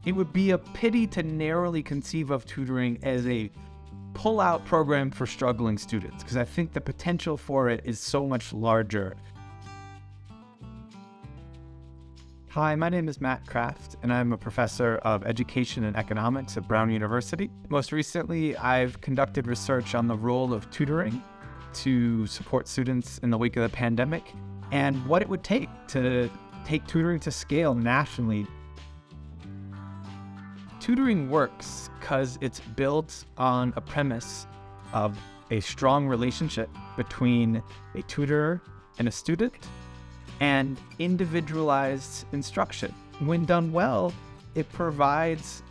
It would be a pity to narrowly conceive of tutoring as a pull-out program for struggling students, because I think the potential for it is so much larger. Hi, my name is Matt Kraft, and I'm a professor of education and economics at Brown University. Most recently, I've conducted research on the role of tutoring to support students in the wake of the pandemic and what it would take to take tutoring to scale nationally. Tutoring works because it's built on a premise of a strong relationship between a tutor and a student and individualized instruction. When done well, it provides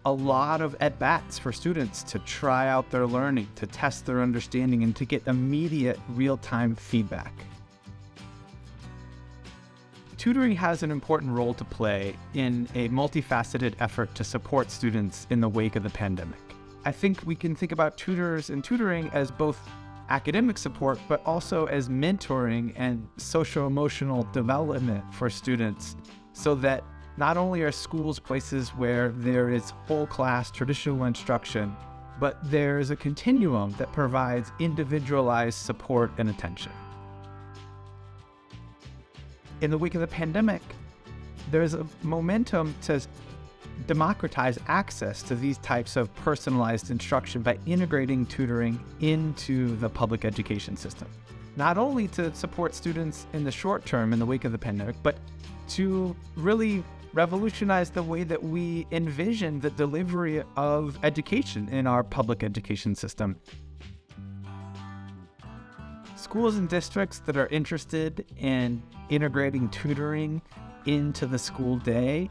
a lot of at-bats for students to try out their learning, to test their understanding, and to get immediate real-time feedback. Tutoring has an important role to play in a multifaceted effort to support students in the wake of the pandemic. I think we can think about tutors and tutoring as both academic support, but also as mentoring and social-emotional development for students, so that not only are schools places where there is whole class traditional instruction, but there's a continuum that provides individualized support and attention. In the wake of the pandemic, there's a momentum to democratize access to these types of personalized instruction by integrating tutoring into the public education system. Not only to support students in the short term in the wake of the pandemic, but to really revolutionize the way that we envision the delivery of education in our public education system. Schools and districts that are interested in integrating tutoring into the school day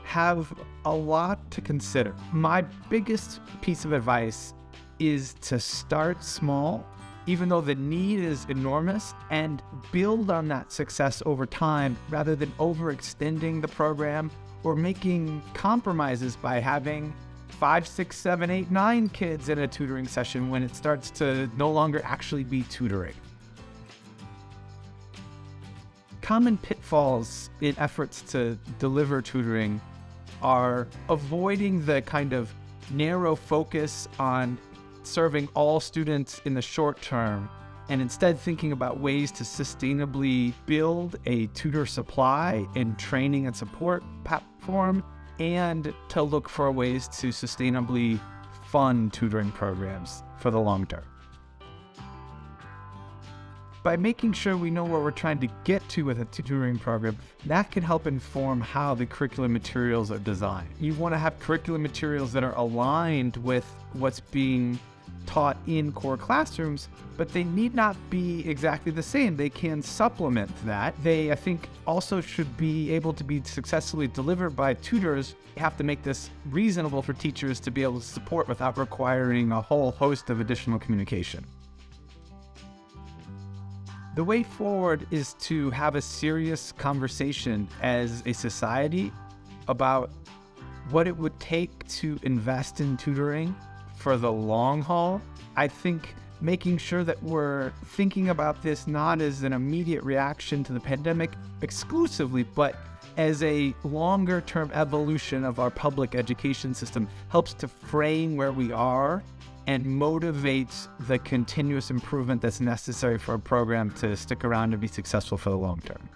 have a lot to consider. My biggest piece of advice is to start small, even though the need is enormous, and build on that success over time rather than overextending the program or making compromises by having 5, 6, 7, 8, 9 kids in a tutoring session when it starts to no longer actually be tutoring. Common pitfalls in efforts to deliver tutoring are avoiding the kind of narrow focus on serving all students in the short term, and instead thinking about ways to sustainably build a tutor supply and training and support platform, and to look for ways to sustainably fund tutoring programs for the long term. By making sure we know where we're trying to get to with a tutoring program, that can help inform how the curriculum materials are designed. You want to have curriculum materials that are aligned with what's being taught in core classrooms, but they need not be exactly the same. They can supplement that. They, I think, also should be able to be successfully delivered by tutors. You have to make this reasonable for teachers to be able to support without requiring a whole host of additional communication. The way forward is to have a serious conversation as a society about what it would take to invest in tutoring for the long haul. I think making sure that we're thinking about this not as an immediate reaction to the pandemic exclusively, but as a longer-term evolution of our public education system helps to frame where we are and motivates the continuous improvement that's necessary for a program to stick around and be successful for the long term.